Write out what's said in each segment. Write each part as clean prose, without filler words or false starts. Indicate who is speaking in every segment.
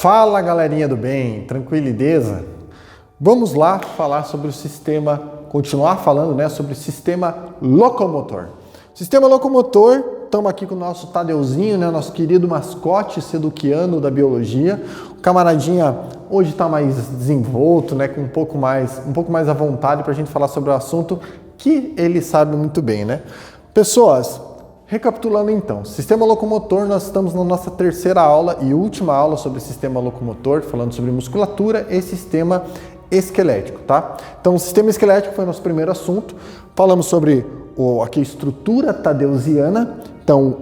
Speaker 1: Fala, galerinha do bem, tranquilideza? Vamos lá falar sobre o sistema, continuar falando, né, sobre o sistema locomotor. Sistema locomotor, estamos aqui com o nosso Tadeuzinho, né, nosso querido mascote seduquiano da biologia. O camaradinha hoje está mais desenvolto, né, com um pouco mais à vontade para a gente falar sobre o assunto que ele sabe muito bem, né? Pessoas, recapitulando então, sistema locomotor, nós estamos na nossa terceira aula e última aula sobre sistema locomotor, falando sobre musculatura e sistema esquelético, tá? Então, o sistema esquelético foi o nosso primeiro assunto. Falamos sobre aqui a estrutura tadeusiana, então,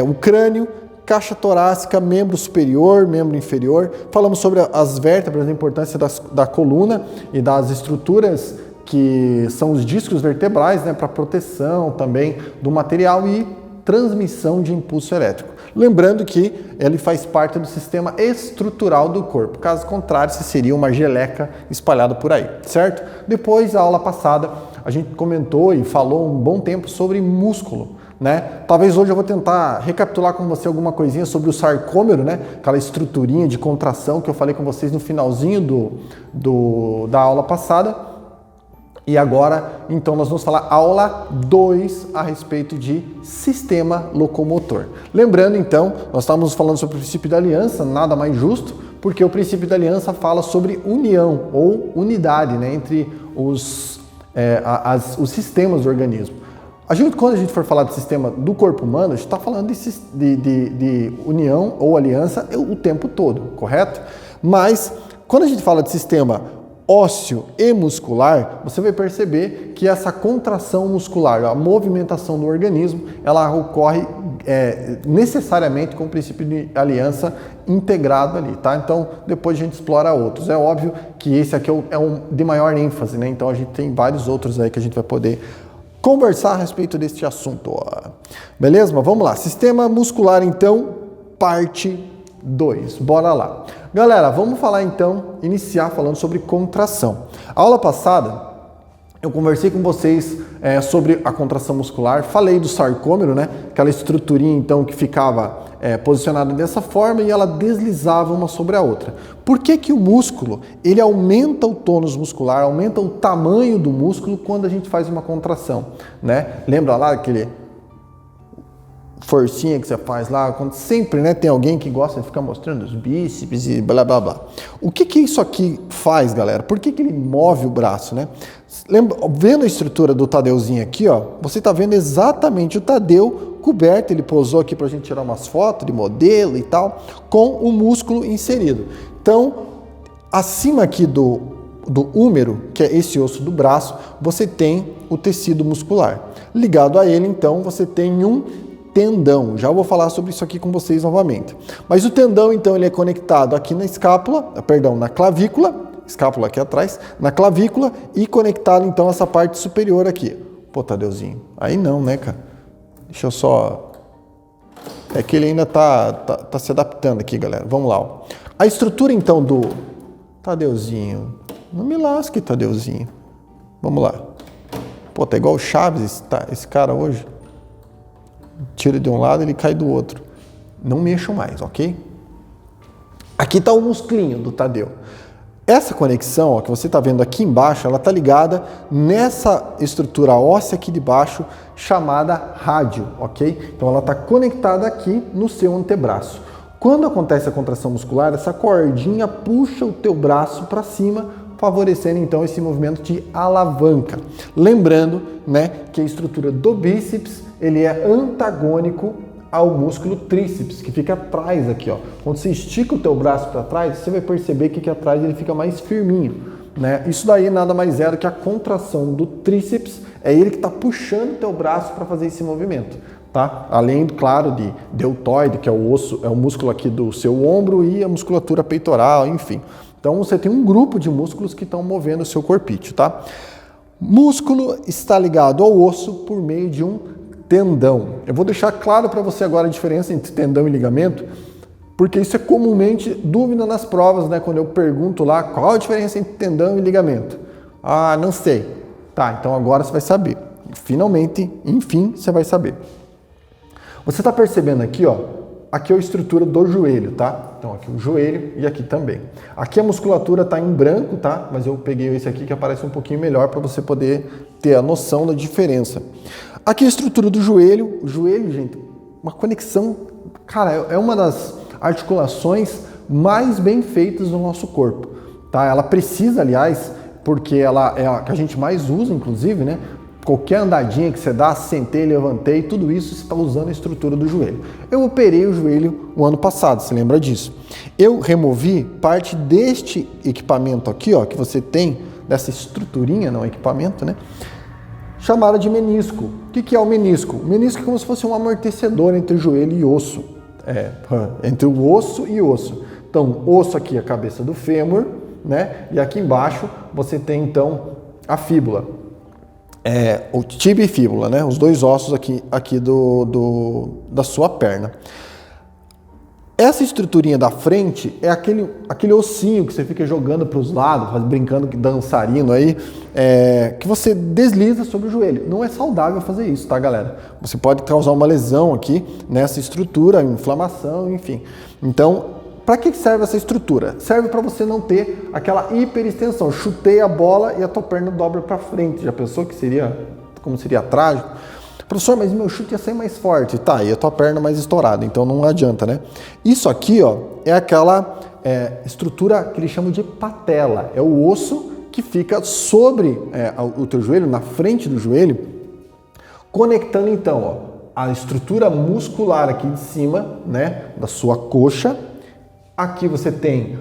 Speaker 1: o crânio, caixa torácica, membro superior, membro inferior. Falamos sobre as vértebras, a importância da coluna e das estruturas que são os discos vertebrais, né, para proteção também do material e transmissão de impulso elétrico. Lembrando que ele faz parte do sistema estrutural do corpo, caso contrário, você seria uma geleca espalhada por aí, certo? Depois, da aula passada, a gente comentou e falou um bom tempo sobre músculo, né? Talvez hoje eu vou tentar recapitular com você alguma coisinha sobre o sarcômero, né? Aquela estruturinha de contração que eu falei com vocês no finalzinho da aula passada. E agora, então, nós vamos falar aula 2 a respeito de sistema locomotor. Lembrando, então, nós estávamos falando sobre o princípio da aliança, nada mais justo, porque o princípio da aliança fala sobre união ou unidade, né, entre os sistemas do organismo. Quando a gente for falar do sistema do corpo humano, a gente está falando de união ou aliança o tempo todo, correto? Mas, quando a gente fala de sistema ósseo e muscular, você vai perceber que essa contração muscular, a movimentação do organismo, ela ocorre necessariamente com o princípio de aliança integrado ali, tá? Então, depois a gente explora outros. É óbvio que esse aqui é um de maior ênfase, né? Então, a gente tem vários outros aí que a gente vai poder conversar a respeito deste assunto. Beleza? Mas vamos lá. Sistema muscular, então, parte 2. Bora lá. Galera, vamos falar então, iniciar falando sobre contração. A aula passada, eu conversei com vocês sobre a contração muscular, falei do sarcômero, né? Aquela estruturinha então que ficava posicionada dessa forma e ela deslizava uma sobre a outra. Por que que o músculo, ele aumenta o tônus muscular, aumenta o tamanho do músculo quando a gente faz uma contração, né? Lembra lá aquele forcinha que você faz lá, quando sempre, né, tem alguém que gosta de ficar mostrando os bíceps e blá blá blá. O que que isso aqui faz, galera? Por que que ele move o braço, né? Lembra, vendo a estrutura do Tadeuzinho aqui, ó, você tá vendo exatamente o Tadeu coberto, ele posou aqui pra gente tirar umas fotos de modelo e tal, com o músculo inserido. Então, acima aqui do húmero, que é esse osso do braço, você tem o tecido muscular. Ligado a ele, então, você tem um tendão. Já vou falar sobre isso aqui com vocês novamente. Mas o tendão, então, ele é conectado aqui na na clavícula, escápula aqui atrás, na clavícula e conectado, então, essa parte superior aqui. Pô, Tadeuzinho, aí não, né, cara? Deixa eu só... É que ele ainda tá se adaptando aqui, galera. Vamos lá, ó. A estrutura, então, do... Tadeuzinho, não me lasque, Tadeuzinho. Vamos lá. Pô, tá igual o Chaves esse cara hoje. Tira de um lado, ele cai do outro. Não mexam mais, ok? Aqui está o musclinho do Tadeu. Essa conexão, ó, que você está vendo aqui embaixo, ela está ligada nessa estrutura óssea aqui de baixo, chamada rádio, ok? Então ela está conectada aqui no seu antebraço. Quando acontece a contração muscular, essa cordinha puxa o teu braço para cima, favorecendo então esse movimento de alavanca. Lembrando, né, que a estrutura do bíceps ele é antagônico ao músculo tríceps, que fica atrás aqui, ó. Quando você estica o teu braço para trás, você vai perceber que aqui atrás ele fica mais firminho, né? Isso daí nada mais é do que a contração do tríceps, é ele que está puxando o teu braço para fazer esse movimento, tá? Além, claro, de deltoide, que é o osso, é o músculo aqui do seu ombro e a musculatura peitoral, enfim. Então você tem um grupo de músculos que estão movendo o seu corpício, tá? Músculo está ligado ao osso por meio de um tendão. Eu vou deixar claro para você agora a diferença entre tendão e ligamento, porque isso é comumente dúvida nas provas, né? Quando eu pergunto lá qual a diferença entre tendão e ligamento. Ah, não sei. Tá, então agora você vai saber. Finalmente, enfim, você vai saber. Você está percebendo aqui, ó, aqui é a estrutura do joelho, tá? Então aqui o joelho e aqui também. Aqui a musculatura tá em branco, tá? Mas eu peguei esse aqui que aparece um pouquinho melhor para você poder ter a noção da diferença. Aqui a estrutura do joelho. O joelho, gente, uma conexão, cara, é uma das articulações mais bem feitas no nosso corpo, tá? Ela precisa, aliás, porque ela é a que a gente mais usa, inclusive, né? Qualquer andadinha que você dá, sentei, levantei, tudo isso você está usando a estrutura do joelho. Eu operei o joelho o ano passado, você lembra disso? Eu removi parte deste equipamento aqui, ó, que você tem, dessa estruturinha, não equipamento, né? Chamada de menisco. O que é o menisco? O menisco é como se fosse um amortecedor entre joelho e osso. Entre o osso e osso. Então, osso aqui é a cabeça do fêmur, né? E aqui embaixo você tem então a fíbula, o tíbia e fíbula, né? Os dois ossos aqui da sua perna. Essa estruturinha da frente é aquele ossinho que você fica jogando para os lados, brincando de dançarino aí, que você desliza sobre o joelho. Não é saudável fazer isso, tá, galera? Você pode causar uma lesão aqui nessa estrutura, inflamação, enfim. Então, para que serve essa estrutura? Serve para você não ter aquela hiperextensão. Chutei a bola e a tua perna dobra para frente. Já pensou que como seria trágico? Professor, mas meu chute ia ser mais forte. Tá, e a tua perna mais estourada, então não adianta, né? Isso aqui, ó, é aquela estrutura que eles chamam de patela. É o osso que fica sobre o teu joelho, na frente do joelho, conectando então, ó, a estrutura muscular aqui de cima, né, da sua coxa. Aqui você tem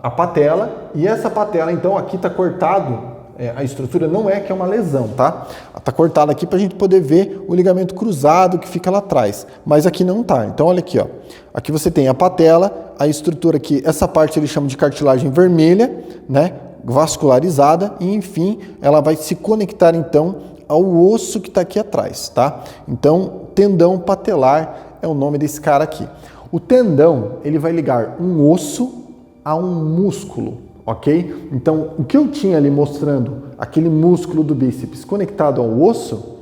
Speaker 1: a patela, e essa patela, então, aqui está cortado, a estrutura não é que é uma lesão, tá? Está cortada aqui para a gente poder ver o ligamento cruzado que fica lá atrás, mas aqui não tá. Então, olha aqui, ó. Aqui você tem a patela, a estrutura aqui, essa parte eles chamam de cartilagem vermelha, né? Vascularizada, e enfim, ela vai se conectar, então, ao osso que está aqui atrás, tá? Então, tendão patelar é o nome desse cara aqui. O tendão, ele vai ligar um osso a um músculo, ok? Então, o que eu tinha ali mostrando, aquele músculo do bíceps conectado ao osso,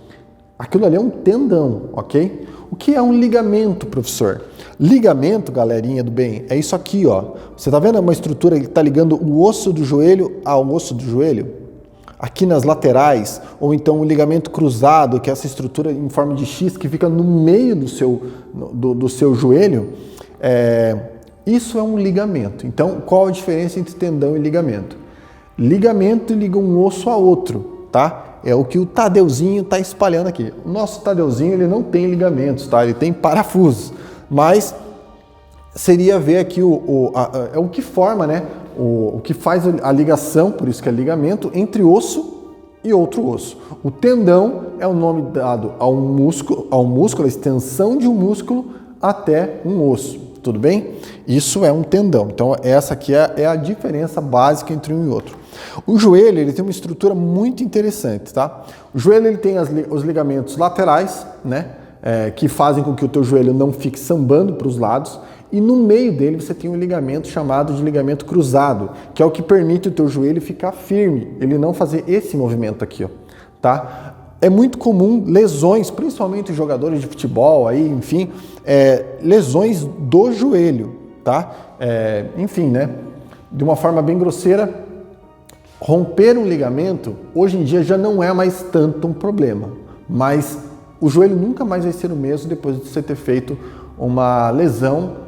Speaker 1: aquilo ali é um tendão, ok? O que é um ligamento, professor? Ligamento, galerinha do bem, é isso aqui, ó. Você tá vendo uma estrutura que está ligando o osso do joelho ao osso do joelho? Aqui nas laterais, ou então o ligamento cruzado, que é essa estrutura em forma de X que fica no meio do seu joelho, isso é um ligamento. Então, qual a diferença entre tendão e ligamento? Ligamento liga um osso a outro, tá? É o que o Tadeuzinho está espalhando aqui. O nosso Tadeuzinho, ele não tem ligamentos, tá? Ele tem parafusos, mas seria ver aqui é o que forma, né? O que faz a ligação, por isso que é ligamento, entre osso e outro osso. O tendão é o nome dado ao músculo, a extensão de um músculo até um osso, tudo bem? Isso é um tendão. Então, essa aqui é a diferença básica entre um e outro. O joelho, ele tem uma estrutura muito interessante, tá? O joelho, ele tem os ligamentos laterais, né? Que fazem com que o teu joelho não fique sambando para os lados. E no meio dele você tem um ligamento chamado de ligamento cruzado, que é o que permite o teu joelho ficar firme, ele não fazer esse movimento aqui, ó, tá? É muito comum lesões, principalmente os jogadores de futebol, aí, enfim, lesões do joelho, tá? Enfim, né? De uma forma bem grosseira, romper um ligamento, hoje em dia já não é mais tanto um problema, mas o joelho nunca mais vai ser o mesmo depois de você ter feito uma lesão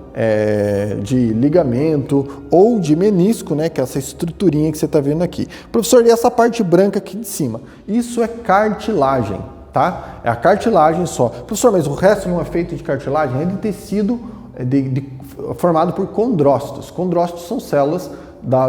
Speaker 1: de ligamento ou de menisco, né, que é essa estruturinha que você está vendo aqui. Professor, e essa parte branca aqui de cima? Isso é cartilagem, tá? É a cartilagem só. Professor, mas o resto não é feito de cartilagem? É de tecido formado por condrócitos. Condrócitos são células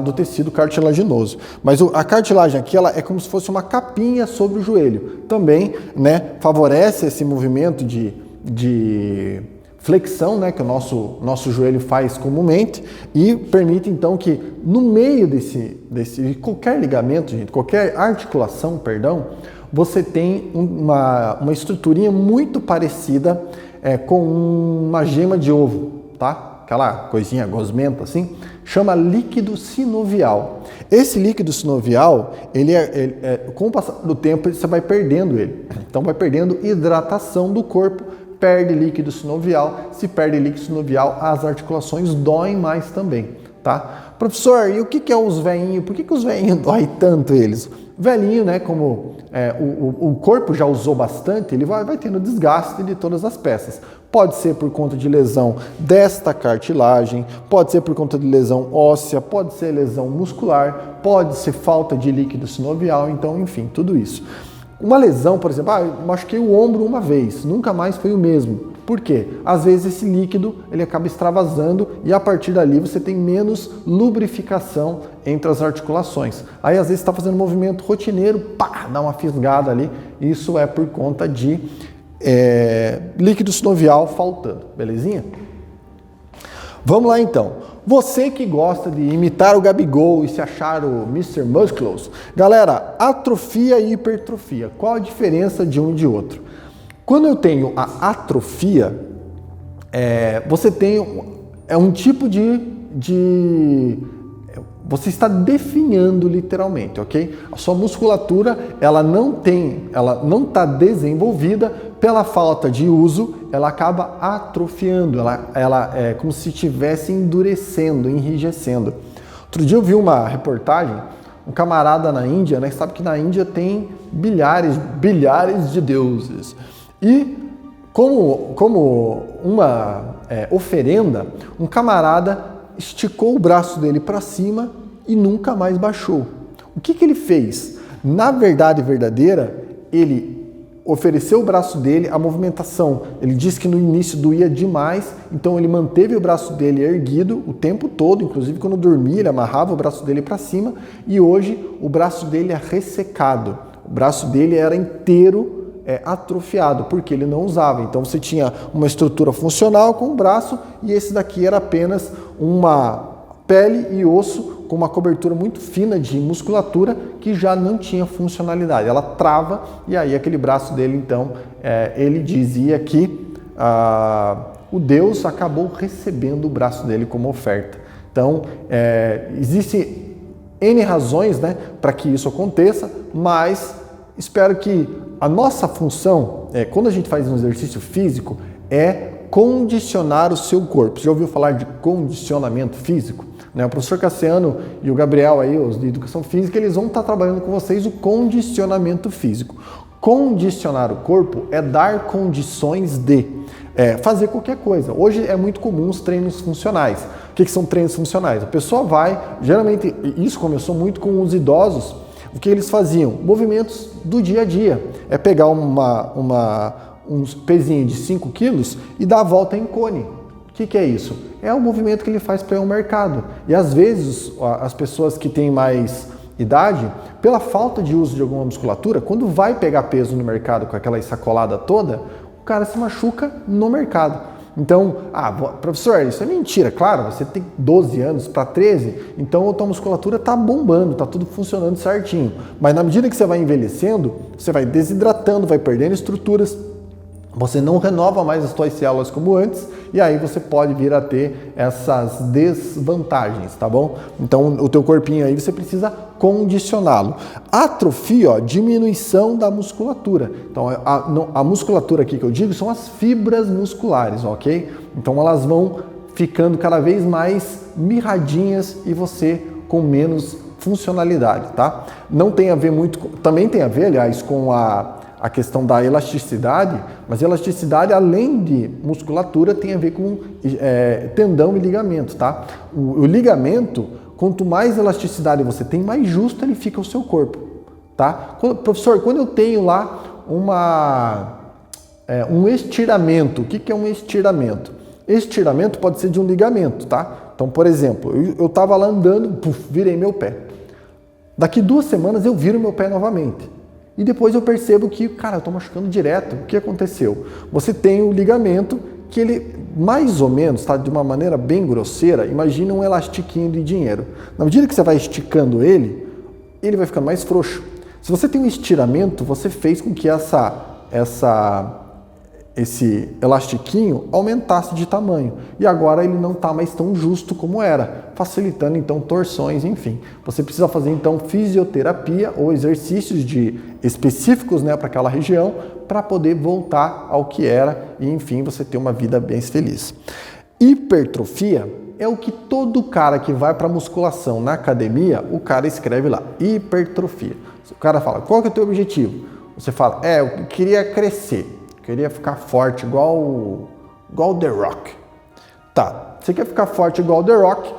Speaker 1: do tecido cartilaginoso. Mas a cartilagem aqui, ela é como se fosse uma capinha sobre o joelho. Também, né, favorece esse movimento de flexão, né, que o nosso joelho faz comumente, e permite então que no meio de qualquer ligamento, gente, qualquer articulação, perdão, você tem uma estruturinha muito parecida com uma gema de ovo, tá? Aquela coisinha gosmenta assim, chama líquido sinovial. Esse líquido sinovial, com o passar do tempo, você vai perdendo ele. Então vai perdendo hidratação do corpo, perde líquido sinovial. Se perde líquido sinovial, as articulações doem mais também, tá? Professor, e o que é os veinhos? Por que os veinhos dói tanto eles? Velhinho, né, como o corpo já usou bastante, ele vai tendo desgaste de todas as peças. Pode ser por conta de lesão desta cartilagem, pode ser por conta de lesão óssea, pode ser lesão muscular, pode ser falta de líquido sinovial, então, enfim, tudo isso. Uma lesão, por exemplo, eu machuquei o ombro uma vez, nunca mais foi o mesmo. Por quê? Às vezes esse líquido ele acaba extravasando e a partir dali você tem menos lubrificação entre as articulações. Aí às vezes está fazendo um movimento rotineiro, pá, dá uma fisgada ali. Isso é por conta de líquido sinovial faltando, belezinha? Vamos lá então. Você que gosta de imitar o Gabigol e se achar o Mr. Muscles, galera, atrofia e hipertrofia, qual a diferença de um e de outro? Quando eu tenho a atrofia, você tem um tipo você está definhando literalmente, ok? A sua musculatura, ela não está desenvolvida pela falta de uso, ela acaba atrofiando, ela é como se estivesse endurecendo, enrijecendo. Outro dia eu vi uma reportagem, um camarada na Índia, né? Sabe que na Índia tem bilhares de deuses. E como uma oferenda, um camarada esticou o braço dele para cima e nunca mais baixou. O que ele fez? Na verdade verdadeira, ele ofereceu o braço dele, a movimentação, ele disse que no início doía demais, então ele manteve o braço dele erguido o tempo todo, inclusive quando dormia ele amarrava o braço dele para cima e hoje o braço dele é ressecado, o braço dele era inteiro atrofiado, porque ele não usava. Então você tinha uma estrutura funcional com o braço e esse daqui era apenas uma pele e osso com uma cobertura muito fina de musculatura que já não tinha funcionalidade. Ela trava e aí aquele braço dele, então, ele dizia que o Deus acabou recebendo o braço dele como oferta. Então, existem N razões, né, para que isso aconteça, mas espero que a nossa função, quando a gente faz um exercício físico, é condicionar o seu corpo. Você já ouviu falar de condicionamento físico? O professor Cassiano e o Gabriel, aí, os de Educação Física, eles vão estar trabalhando com vocês o condicionamento físico. Condicionar o corpo é dar condições de fazer qualquer coisa. Hoje é muito comum os treinos funcionais. O que são treinos funcionais? A pessoa vai, geralmente, isso começou muito com os idosos, o que eles faziam? Movimentos do dia a dia. É pegar um pezinho de 5 quilos e dar a volta em cone. O que é isso? É o movimento que ele faz para ir ao mercado. E às vezes as pessoas que têm mais idade, pela falta de uso de alguma musculatura, quando vai pegar peso no mercado com aquela sacolada toda, o cara se machuca no mercado. Então, professor, isso é mentira. Claro, você tem 12 anos para 13, então a tua musculatura está bombando, está tudo funcionando certinho. Mas na medida que você vai envelhecendo, você vai desidratando, vai perdendo estruturas, você não renova mais as suas células como antes e aí você pode vir a ter essas desvantagens, tá bom? Então o teu corpinho aí você precisa condicioná-lo. Atrofia, diminuição da musculatura. Então a musculatura aqui que eu digo são as fibras musculares, ok? Então elas vão ficando cada vez mais mirradinhas e você com menos funcionalidade, tá? Não tem a ver muito, também tem a ver, aliás, com a questão da elasticidade, mas elasticidade, além de musculatura, tem a ver com tendão e ligamento, tá? O ligamento, quanto mais elasticidade você tem, mais justo ele fica o seu corpo, tá? Professor, quando eu tenho lá um estiramento, o que é um estiramento? Estiramento pode ser de um ligamento, tá? Então, por exemplo, eu estava lá andando, virei meu pé. Daqui 2 semanas eu viro meu pé novamente. E depois eu percebo que, cara, eu estou machucando direto. O que aconteceu? Você tem o ligamento que ele, mais ou menos, tá, de uma maneira bem grosseira, imagina um elastiquinho de dinheiro. Na medida que você vai esticando ele vai ficando mais frouxo. Se você tem um estiramento, você fez com que esse elastiquinho aumentasse de tamanho. E agora ele não está mais tão justo como era, facilitando então torções, enfim. Você precisa fazer então fisioterapia ou exercícios específicos, né, para aquela região, para poder voltar ao que era e enfim você ter uma vida bem feliz. Hipertrofia é o que todo cara que vai para musculação na academia, o cara escreve lá, hipertrofia. O cara fala, qual que é o teu objetivo? Você fala, eu queria crescer. Queria ficar forte igual o The Rock. Tá, você quer ficar forte igual o The Rock,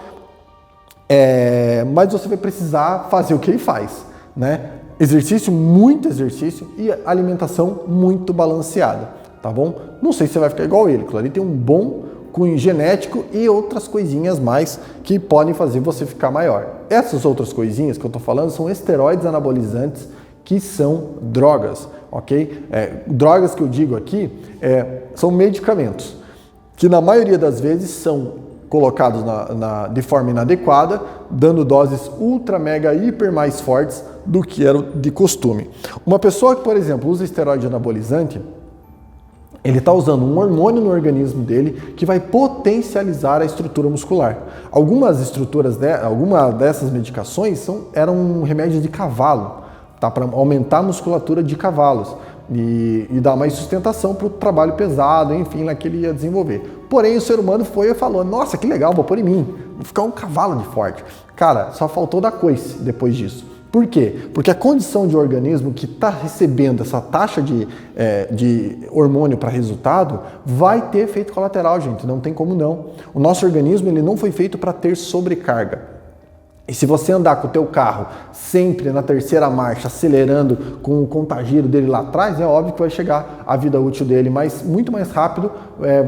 Speaker 1: mas você vai precisar fazer o que ele faz, né? Exercício, muito exercício e alimentação muito balanceada, tá bom? Não sei se você vai ficar igual ele, claro, ele tem um bom cunho genético e outras coisinhas mais que podem fazer você ficar maior. Essas outras coisinhas que eu tô falando são esteroides anabolizantes, que são drogas, ok? Drogas que eu digo aqui são medicamentos, que na maioria das vezes são colocados de forma inadequada, dando doses ultra, mega, hiper mais fortes do que era de costume. Uma pessoa que, por exemplo, usa esteroide anabolizante, ele está usando um hormônio no organismo dele que vai potencializar a estrutura muscular. Algumas dessas medicações eram remédios de cavalo, tá, para aumentar a musculatura de cavalos e dar mais sustentação para o trabalho pesado, enfim, lá que ele ia desenvolver. Porém, o ser humano foi e falou, nossa, que legal, vou pôr em mim, vou ficar um cavalo de forte. Cara, só faltou dar coice depois disso. Por quê? Porque a condição de organismo que está recebendo essa taxa de hormônio para resultado vai ter efeito colateral, gente, não tem como não. O nosso organismo ele não foi feito para ter sobrecarga. E se você andar com o teu carro sempre na terceira marcha, acelerando com o contagiro dele lá atrás, é óbvio que vai chegar a vida útil dele, mas muito mais rápido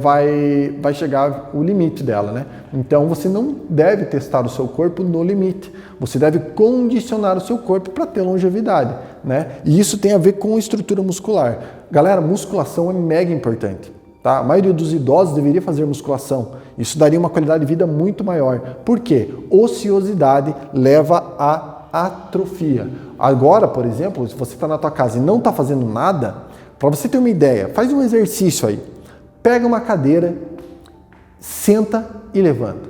Speaker 1: vai chegar o limite dela, né? Então você não deve testar o seu corpo no limite, você deve condicionar o seu corpo para ter longevidade, né? E isso tem a ver com estrutura muscular. Galera, musculação é mega importante. Tá? A maioria dos idosos deveria fazer musculação. Isso daria uma qualidade de vida muito maior. Por quê? Ociosidade leva à atrofia. Agora, por exemplo, se você está na tua casa e não está fazendo nada, para você ter uma ideia, faz um exercício aí. Pega uma cadeira, senta e levanta.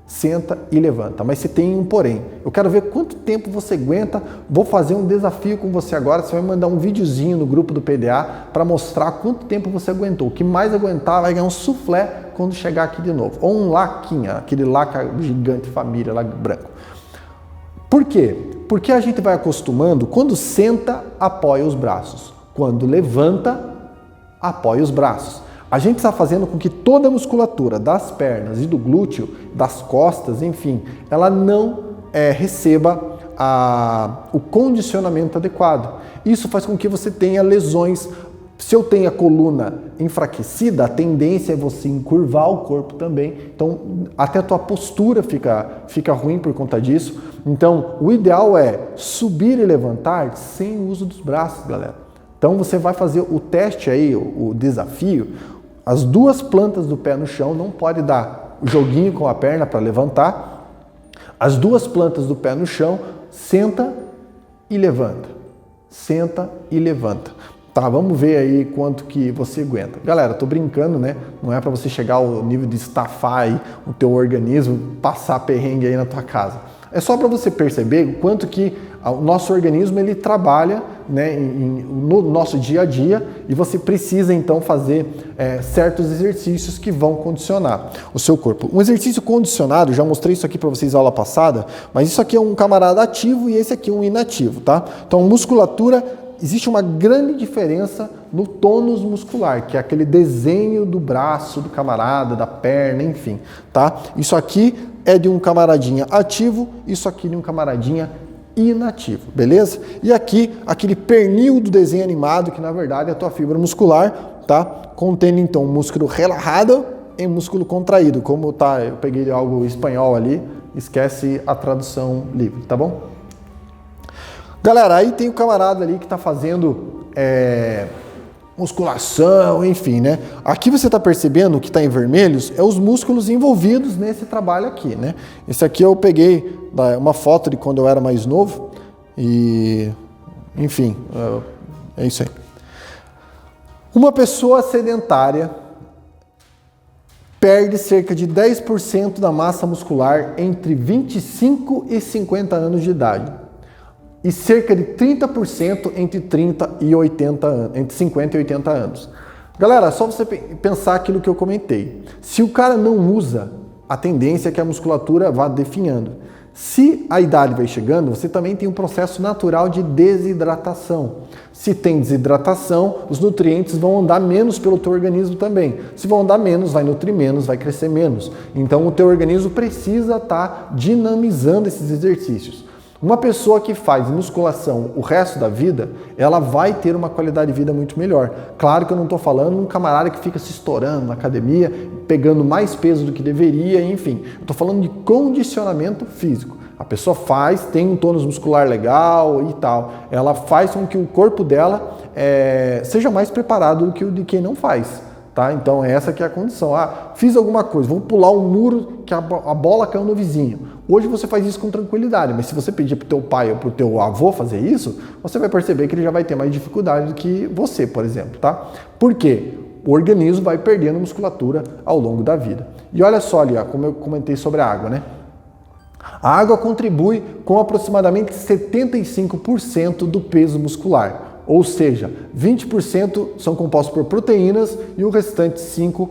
Speaker 1: Senta e levanta. Mas você tem um porém. Eu quero ver quanto tempo você aguenta. Vou fazer um desafio com você agora. Você vai mandar um videozinho no grupo do PDA para mostrar quanto tempo você aguentou. O que mais aguentar vai ganhar um soufflé quando chegar aqui de novo. Ou um laquinha, aquele laca gigante família lá branco. Por quê? Porque a gente vai acostumando. Quando senta, apoia os braços. Quando levanta, apoia os braços. A gente está fazendo com que toda a musculatura das pernas e do glúteo, das costas, enfim, ela não receba o condicionamento adequado. Isso faz com que você tenha lesões. Se eu tenho a coluna enfraquecida, a tendência é você encurvar o corpo também. Então, até a tua postura fica ruim por conta disso. Então, o ideal é subir e levantar sem o uso dos braços, galera. Então, você vai fazer o teste aí, o desafio. As duas plantas do pé no chão, não pode dar o joguinho com a perna para levantar. As duas plantas do pé no chão, senta e levanta. Senta e levanta. Tá, vamos ver aí quanto que você aguenta. Galera, tô brincando, né? Não é para você chegar ao nível de estafar aí o teu organismo, passar perrengue aí na tua casa. É só para você perceber o quanto que o nosso organismo ele trabalha, né, no nosso dia a dia e você precisa então fazer certos exercícios que vão condicionar o seu corpo. Um exercício condicionado, já mostrei isso aqui para vocês na aula passada, mas isso aqui é um camarada ativo e esse aqui é um inativo, tá? Então musculatura, existe uma grande diferença no tônus muscular, que é aquele desenho do braço do camarada, da perna, enfim, tá? Isso aqui é de um camaradinha ativo, isso aqui de um camaradinha inativo, beleza? E aqui, aquele pernil do desenho animado, que na verdade é a tua fibra muscular, tá? Contendo então o músculo relaxado e músculo contraído. Como tá, eu peguei algo espanhol ali, esquece a tradução livre, tá bom? Galera, aí tem o camarada ali que tá fazendo musculação, enfim, né? Aqui você tá percebendo que tá em vermelhos, é os músculos envolvidos nesse trabalho aqui, né? Esse aqui eu peguei uma foto de quando eu era mais novo e, enfim, é isso aí. Uma pessoa sedentária perde cerca de 10% da massa muscular entre 25 e 50 anos de idade e cerca de 30% entre 30 e 80 anos, entre 50 e 80 anos. Galera, só você pensar aquilo que eu comentei. Se o cara não usa, a tendência é que a musculatura vá definhando. Se a idade vai chegando, você também tem um processo natural de desidratação. Se tem desidratação, os nutrientes vão andar menos pelo teu organismo também. Se vão andar menos, vai nutrir menos, vai crescer menos. Então o teu organismo precisa estar dinamizando esses exercícios. Uma pessoa que faz musculação o resto da vida, ela vai ter uma qualidade de vida muito melhor. Claro que eu não estou falando de um camarada que fica se estourando na academia, pegando mais peso do que deveria, enfim. Eu estou falando de condicionamento físico. A pessoa faz, tem um tônus muscular legal e tal. Ela faz com que o corpo dela seja mais preparado do que o de quem não faz. Tá? Então essa que é a condição. Fiz alguma coisa, vou pular um muro que a bola caiu no vizinho. Hoje você faz isso com tranquilidade, mas se você pedir para o teu pai ou para o teu avô fazer isso, você vai perceber que ele já vai ter mais dificuldade do que você, por exemplo. Tá? Por quê? O organismo vai perdendo musculatura ao longo da vida. E olha só ali, como eu comentei sobre a água, né? A água contribui com aproximadamente 75% do peso muscular. Ou seja, 20% são compostos por proteínas e o restante 5%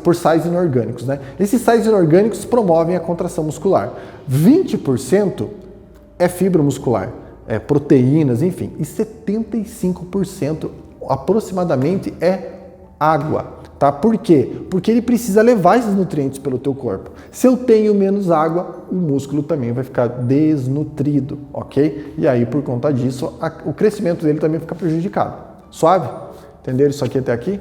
Speaker 1: por sais inorgânicos. Né? Esses sais inorgânicos promovem a contração muscular. 20% é fibra muscular, proteínas, enfim. E 75% aproximadamente é água. Tá? Por quê? Porque ele precisa levar esses nutrientes pelo teu corpo. Se eu tenho menos água, o músculo também vai ficar desnutrido, ok? E aí, por conta disso, o crescimento dele também fica prejudicado. Suave? Entenderam isso aqui até aqui?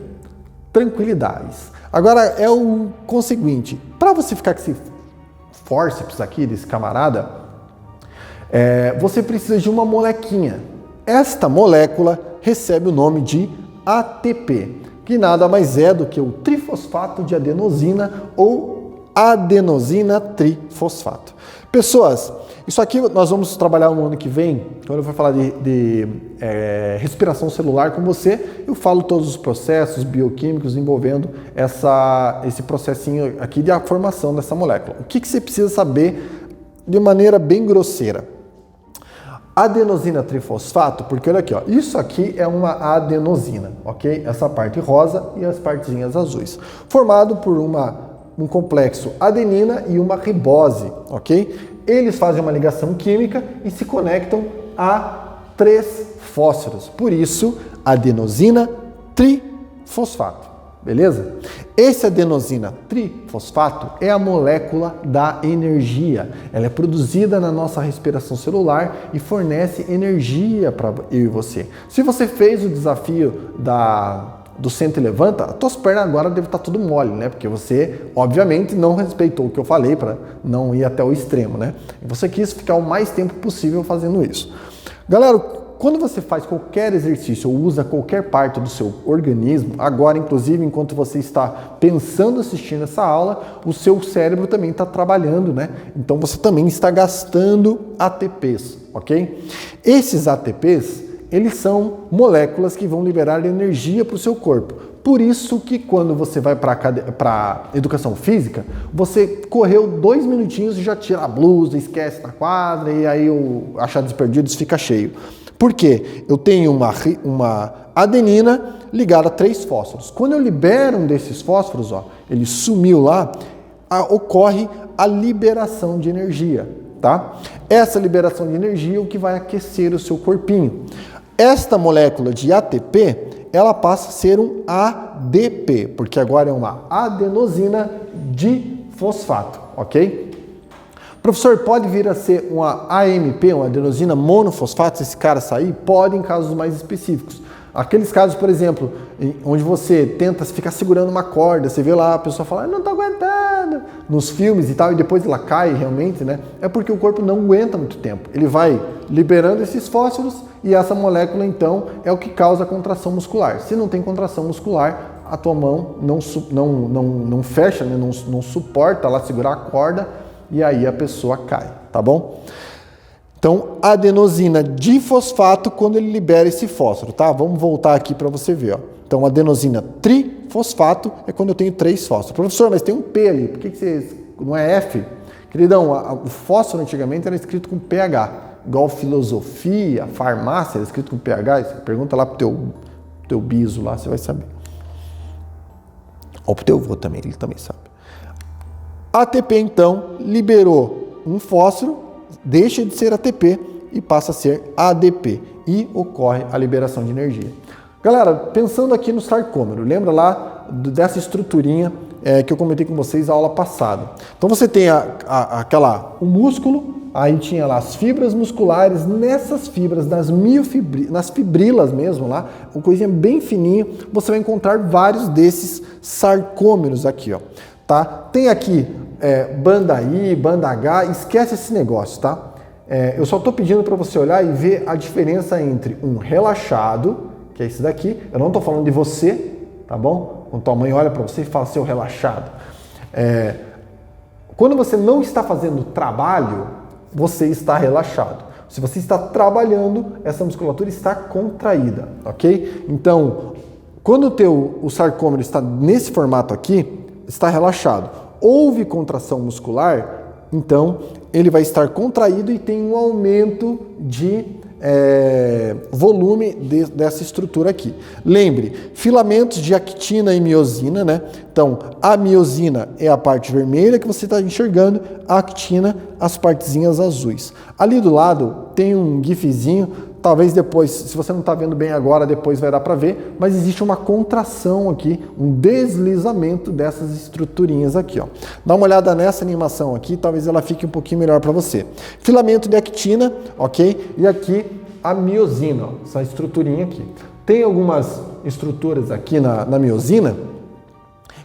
Speaker 1: Tranquilidades. Agora é o conseguinte, para você ficar com esse fórceps aqui desse camarada, você precisa de uma molequinha. Esta molécula recebe o nome de ATP. Que nada mais é do que o trifosfato de adenosina ou adenosina trifosfato. Pessoas, isso aqui nós vamos trabalhar no ano que vem, quando eu for falar de respiração celular com você, eu falo todos os processos bioquímicos envolvendo esse processinho aqui de formação dessa molécula. O que você precisa saber de maneira bem grosseira? Adenosina trifosfato, porque olha aqui, ó, isso aqui é uma adenosina, ok? Essa parte rosa e as partezinhas azuis, formado por um complexo adenina e uma ribose, ok? Eles fazem uma ligação química e se conectam a 3 fósforos, por isso adenosina trifosfato. Beleza? Esse adenosina trifosfato é a molécula da energia. Ela é produzida na nossa respiração celular e fornece energia para eu e você. Se você fez o desafio do senta e levanta, as tuas pernas agora devem estar tudo mole, né? Porque você, obviamente, não respeitou o que eu falei para não ir até o extremo, né? E você quis ficar o mais tempo possível fazendo isso. Galera, quando você faz qualquer exercício ou usa qualquer parte do seu organismo, agora, inclusive, enquanto você está pensando, assistindo essa aula, o seu cérebro também está trabalhando, né? Então, você também está gastando ATPs, ok? Esses ATPs, eles são moléculas que vão liberar energia para o seu corpo. Por isso que quando você vai para educação física, você correu 2 minutinhos e já tira a blusa, esquece na quadra e aí o achados perdidos fica cheio. Por quê? Eu tenho uma adenina ligada a 3 fósforos. Quando eu libero um desses fósforos, ó, ele sumiu lá, ocorre a liberação de energia, tá? Essa liberação de energia é o que vai aquecer o seu corpinho. Esta molécula de ATP, ela passa a ser um ADP, porque agora é uma adenosina difosfato, ok? Professor, pode vir a ser uma AMP, uma adenosina monofosfato, se esse cara sair? Pode, em casos mais específicos. Aqueles casos, por exemplo, onde você tenta ficar segurando uma corda, você vê lá a pessoa falar, não tô aguentando, nos filmes e tal, e depois ela cai realmente, né? É porque o corpo não aguenta muito tempo. Ele vai liberando esses fósforos e essa molécula, então, é o que causa a contração muscular. Se não tem contração muscular, a tua mão não fecha, né? não suporta lá segurar a corda, e aí a pessoa cai, tá bom? Então, adenosina difosfato quando ele libera esse fósforo, tá? Vamos voltar aqui para você ver, ó. Então, adenosina trifosfato é quando eu tenho 3 fósforos. Professor, mas tem um P ali, por que você não é F? Queridão, o fósforo antigamente era escrito com PH, igual filosofia, farmácia, era escrito com PH. Você pergunta lá pro teu biso lá, você vai saber. Ou pro teu avô também, ele também sabe. ATP, então, liberou um fósforo, deixa de ser ATP e passa a ser ADP. E ocorre a liberação de energia. Galera, pensando aqui no sarcômero, lembra lá dessa estruturinha que eu comentei com vocês na aula passada. Então você tem o músculo, aí tinha lá as fibras musculares, nessas fibras, nas fibrilas mesmo lá, uma coisinha bem fininha, você vai encontrar vários desses sarcômeros aqui, ó. Tá? Tem aqui banda I, banda H, esquece esse negócio, tá? Eu só estou pedindo para você olhar e ver a diferença entre um relaxado, que é esse daqui, eu não estou falando de você, tá bom? Quando tua mãe olha para você e fala, seu relaxado. Quando você não está fazendo trabalho, você está relaxado. Se você está trabalhando, essa musculatura está contraída, ok? Então, quando o sarcômero está nesse formato aqui, está relaxado. Houve contração muscular, então ele vai estar contraído e tem um aumento de volume dessa estrutura aqui. Lembre, filamentos de actina e miosina, né? Então, a miosina é a parte vermelha que você está enxergando, a actina, as partezinhas azuis. Ali do lado tem um gifzinho, talvez depois, se você não está vendo bem agora, depois vai dar para ver, mas existe uma contração aqui, um deslizamento dessas estruturinhas aqui, ó. Dá uma olhada nessa animação aqui, talvez ela fique um pouquinho melhor para você. Filamento de actina, ok? E aqui a miosina, ó, essa estruturinha aqui. Tem algumas estruturas aqui na miosina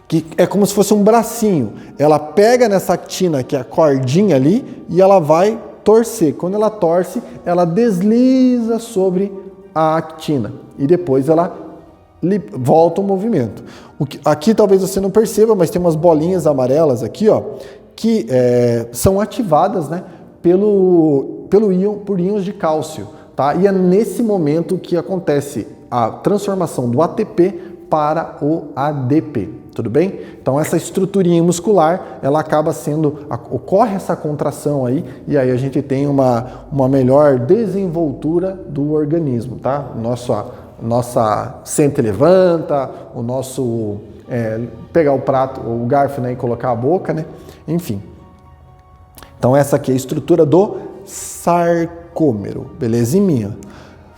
Speaker 1: que é como se fosse um bracinho. Ela pega nessa actina, que é a cordinha ali, e ela vai torcer. Quando ela torce, ela desliza sobre a actina e depois ela volta o movimento. Aqui talvez você não perceba, mas tem umas bolinhas amarelas aqui, ó, que são ativadas, né, por íons de cálcio, tá? E é nesse momento que acontece a transformação do ATP para o ADP. Tudo bem? Então essa estruturinha muscular, ela acaba ocorre essa contração aí, e aí a gente tem uma melhor desenvoltura do organismo, tá? Nossa senta e levanta, o nosso pegar o prato, o garfo, né, e colocar a boca, né? Enfim. Então essa aqui é a estrutura do sarcômero, belezinha?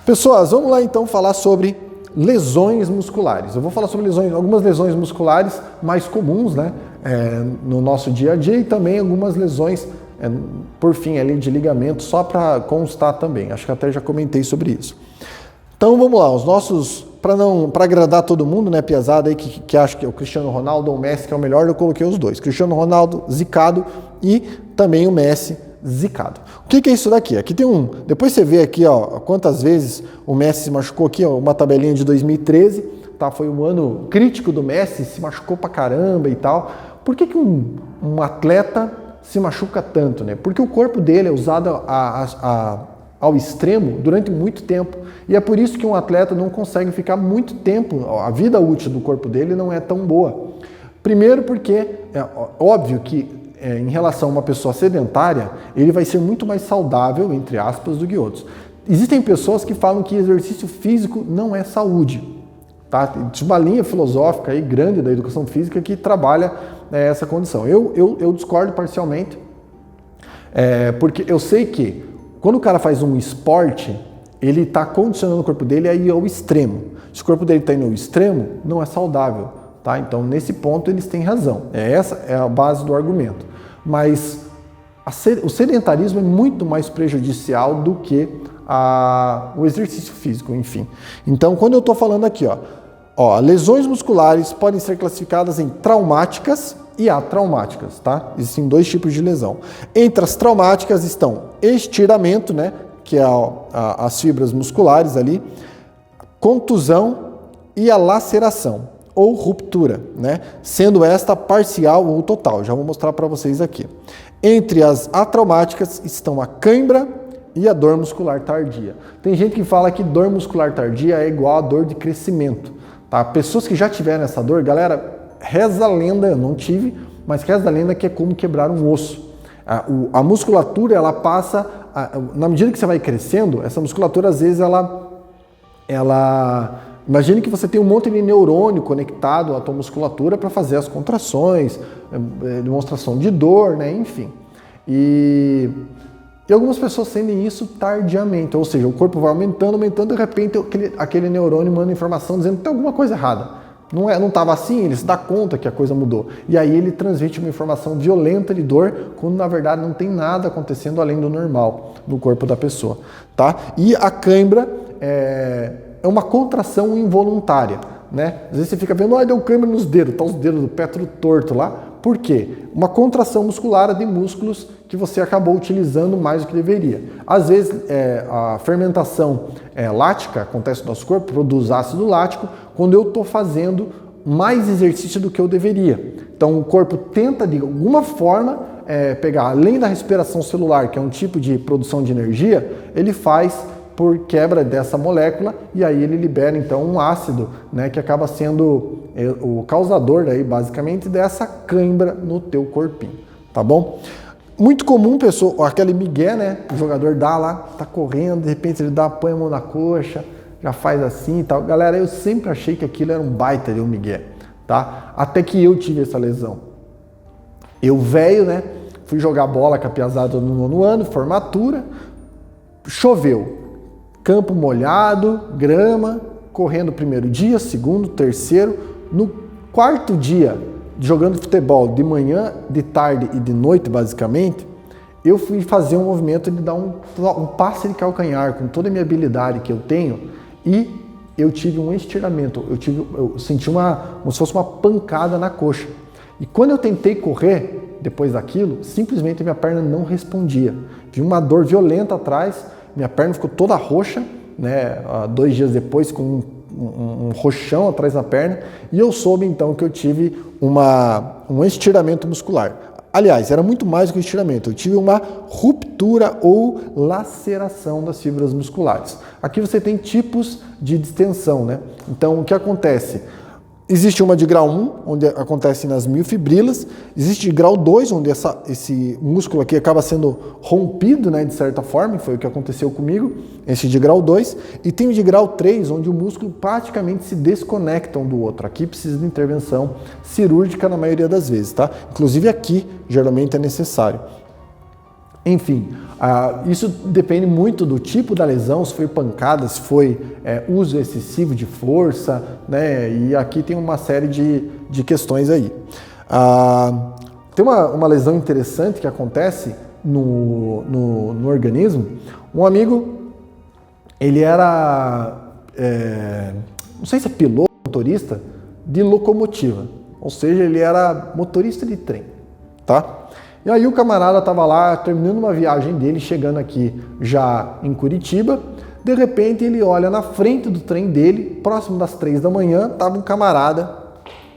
Speaker 1: Pessoas, vamos lá então falar sobre lesões musculares. Eu vou falar sobre algumas lesões musculares mais comuns, né, no nosso dia a dia, e também algumas lesões, por fim, ali de ligamento, só para constar também. Acho que até já comentei sobre isso. Então vamos lá, os nossos, para agradar todo mundo, né, piazada aí que acha que é o Cristiano Ronaldo ou o Messi que é o melhor, eu coloquei os dois. Cristiano Ronaldo zicado e também o Messi zicado. O que é isso daqui? Aqui tem depois você vê aqui, ó, quantas vezes o Messi se machucou aqui, ó, uma tabelinha de 2013, tá? Foi um ano crítico do Messi, se machucou pra caramba e tal. Por que um atleta se machuca tanto, né? Porque o corpo dele é usado ao extremo durante muito tempo. E é por isso que um atleta não consegue ficar muito tempo, a vida útil do corpo dele não é tão boa. Primeiro porque é óbvio que em relação a uma pessoa sedentária, ele vai ser muito mais saudável, entre aspas, do que outros. Existem pessoas que falam que exercício físico não é saúde. Tá? Tem uma linha filosófica aí grande da educação física que trabalha essa condição. Eu discordo parcialmente, porque eu sei que quando o cara faz um esporte, ele está condicionando o corpo dele a ir ao extremo. Se o corpo dele está indo ao extremo, não é saudável. Tá? Então, nesse ponto, eles têm razão. Essa é a base do argumento. Mas o sedentarismo é muito mais prejudicial do que o exercício físico, enfim. Então, quando eu estou falando aqui, ó, lesões musculares podem ser classificadas em traumáticas e atraumáticas, tá? Existem 2 tipos de lesão. Entre as traumáticas estão estiramento, né, que é as fibras musculares ali, contusão e a laceração ou ruptura, né? Sendo esta parcial ou total. Já vou mostrar para vocês aqui. Entre as atraumáticas estão a cãibra e a dor muscular tardia. Tem gente que fala que dor muscular tardia é igual a dor de crescimento. Tá? Pessoas que já tiveram essa dor, galera, reza a lenda, eu não tive, mas reza a lenda que é como quebrar um osso. A musculatura, ela passa, na medida que você vai crescendo, essa musculatura às vezes imagine que você tem um monte de neurônio conectado à tua musculatura para fazer as contrações, demonstração de dor, né? Enfim. E algumas pessoas sentem isso tardiamente, ou seja, o corpo vai aumentando, de repente aquele neurônio manda informação dizendo que tem alguma coisa errada. Não estava assim, ele se dá conta que a coisa mudou. E aí ele transmite uma informação violenta de dor, quando na verdade não tem nada acontecendo além do normal no corpo da pessoa. Tá? E a cãibra é uma contração involuntária. Né? Às vezes você fica vendo, deu cãibra nos dedos, tá os dedos do pé tudo torto lá. Por quê? Uma contração muscular de músculos que você acabou utilizando mais do que deveria. Às vezes a fermentação lática acontece no nosso corpo, produz ácido lático, quando eu estou fazendo mais exercício do que eu deveria. Então o corpo tenta de alguma forma pegar, além da respiração celular, que é um tipo de produção de energia, ele faz por quebra dessa molécula e aí ele libera então um ácido, né, que acaba sendo o causador daí, basicamente dessa cãibra no teu corpinho, tá bom? Muito comum, pessoa, aquele migué, né, o jogador dá lá, tá correndo, de repente ele põe a mão na coxa, já faz assim e tal. Galera, eu sempre achei que aquilo era um baita de um migué, tá? Até que eu tive essa lesão. Eu velho, né, fui jogar bola com a piazada no 9º ano, formatura, choveu. Campo molhado, grama, correndo o primeiro dia, segundo, terceiro. No 4º dia, jogando futebol de manhã, de tarde e de noite, basicamente, eu fui fazer um movimento de dar um passe de calcanhar com toda a minha habilidade que eu tenho e eu tive um estiramento. Eu senti como se fosse uma pancada na coxa. E quando eu tentei correr, depois daquilo, simplesmente minha perna não respondia. Vi uma dor violenta atrás. Minha perna ficou toda roxa, né, 2 dias depois, com um roxão atrás da perna, e eu soube então que eu tive um estiramento muscular. Aliás, era muito mais do que um estiramento, eu tive uma ruptura ou laceração das fibras musculares. Aqui você tem tipos de distensão, né? Então, o que acontece? Existe uma de grau 1, onde acontece nas miofibrilas. Existe de grau 2, onde esse músculo aqui acaba sendo rompido, né, de certa forma, foi o que aconteceu comigo, esse de grau 2. E tem o de grau 3, onde o músculo praticamente se desconecta um do outro. Aqui precisa de intervenção cirúrgica na maioria das vezes, tá? Inclusive aqui, geralmente é necessário. Enfim, isso depende muito do tipo da lesão, se foi pancada, se foi uso excessivo de força, né? E aqui tem uma série de questões aí. Tem uma lesão interessante que acontece no organismo. Um amigo, ele era, não sei se é piloto, motorista de locomotiva, ou seja, ele era motorista de trem, tá? E aí o camarada estava lá, terminando uma viagem dele, chegando aqui já em Curitiba, de repente ele olha na frente do trem dele, próximo das 3 da manhã, estava um camarada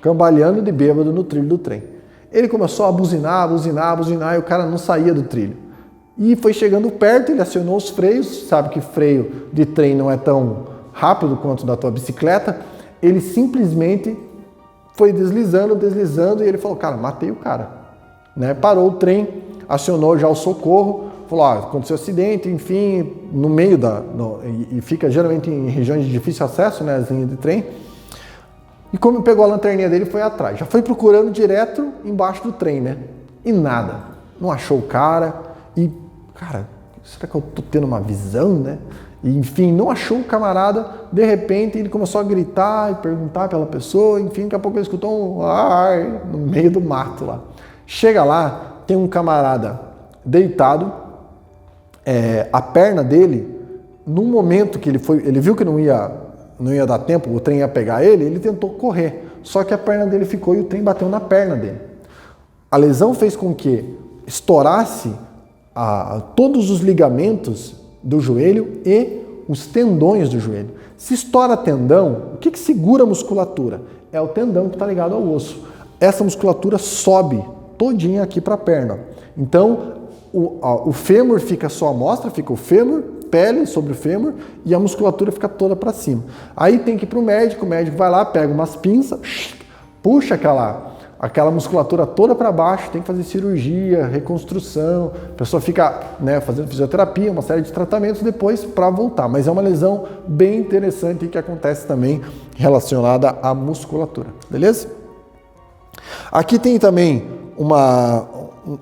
Speaker 1: cambaleando de bêbado no trilho do trem. Ele começou a buzinar, e o cara não saía do trilho. E foi chegando perto, ele acionou os freios, sabe que freio de trem não é tão rápido quanto da tua bicicleta, ele simplesmente foi deslizando, e ele falou, cara, matei o cara. Né? Parou o trem, acionou já o socorro, falou, aconteceu acidente, enfim, no meio e fica geralmente em regiões de difícil acesso, né, as linhas de trem, e como pegou a lanterninha dele, foi atrás, já foi procurando direto embaixo do trem, né, e nada, não achou o cara, e, cara, será que eu tô tendo uma visão, né, e, enfim, não achou o camarada, de repente ele começou a gritar e perguntar pela pessoa, enfim, daqui a pouco ele escutou um ar no meio do mato lá. Chega lá, tem um camarada deitado, a perna dele, no momento que ele viu que não ia dar tempo, o trem ia pegar ele tentou correr, só que a perna dele ficou e o trem bateu na perna dele. A lesão fez com que estourasse todos os ligamentos do joelho e os tendões do joelho. Se estoura tendão, o que segura a musculatura? É o tendão que está ligado ao osso. Essa musculatura sobe todinha aqui para a perna. Então, o fêmur fica só a amostra, fica o fêmur, pele sobre o fêmur e a musculatura fica toda para cima. Aí tem que ir para o médico vai lá, pega umas pinças, puxa aquela musculatura toda para baixo, tem que fazer cirurgia, reconstrução, a pessoa fica, né, fazendo fisioterapia, uma série de tratamentos depois para voltar. Mas é uma lesão bem interessante que acontece também relacionada à musculatura, beleza? Aqui tem também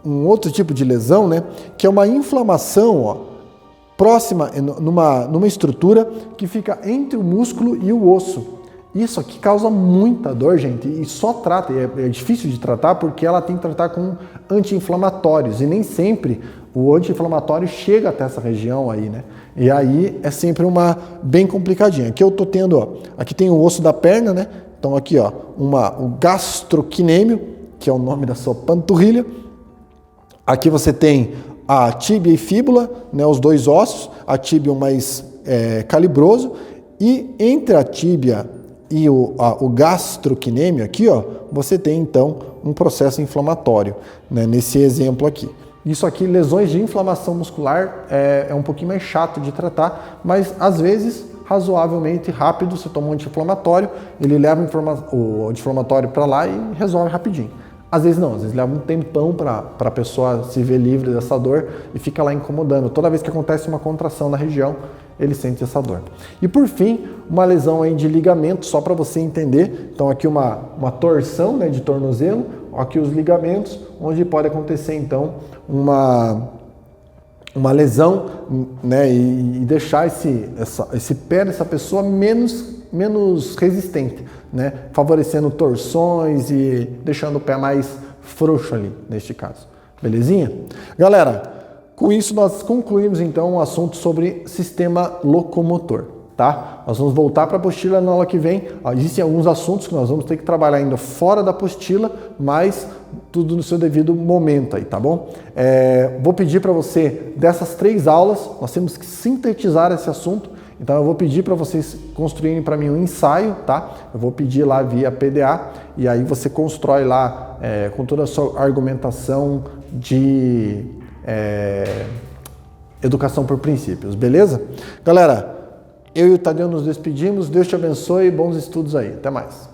Speaker 1: um outro tipo de lesão, né, que é uma inflamação, ó, próxima, numa estrutura que fica entre o músculo e o osso. Isso aqui causa muita dor, gente, e só trata, é difícil de tratar porque ela tem que tratar com anti-inflamatórios e nem sempre o anti-inflamatório chega até essa região aí, né? E aí é sempre uma bem complicadinha. Aqui eu tô tendo, ó, aqui tem o osso da perna, né? Então aqui, ó, o gastrocnêmio, que é o nome da sua panturrilha. Aqui você tem a tíbia e fíbula, né, os dois ossos, a tíbia mais calibroso, e entre a tíbia e o gastrocnêmio aqui, ó, você tem então um processo inflamatório, né, nesse exemplo aqui. Isso aqui, lesões de inflamação muscular, é um pouquinho mais chato de tratar, mas às vezes razoavelmente rápido, você toma um anti-inflamatório, ele leva o anti-inflamatório para lá e resolve rapidinho. Às vezes não, às vezes leva um tempão para a pessoa se ver livre dessa dor e fica lá incomodando. Toda vez que acontece uma contração na região, ele sente essa dor. E por fim, uma lesão aí de ligamento, só para você entender. Então aqui uma torção, né, de tornozelo, aqui os ligamentos, onde pode acontecer então uma lesão, né, e deixar esse pé dessa pessoa menos resistente, né, favorecendo torções e deixando o pé mais frouxo ali, neste caso. Belezinha? Galera, com isso nós concluímos então o assunto sobre sistema locomotor, tá? Nós vamos voltar para a apostila na aula que vem. Existem alguns assuntos que nós vamos ter que trabalhar ainda fora da apostila, mas tudo no seu devido momento aí, tá bom? Vou pedir para você, dessas 3 aulas, nós temos que sintetizar esse assunto. Então eu vou pedir para vocês construírem para mim um ensaio, tá? Eu vou pedir lá via PDA e aí você constrói lá com toda a sua argumentação de educação por princípios, beleza? Galera, eu e o Tadeu nos despedimos, Deus te abençoe e bons estudos aí, até mais.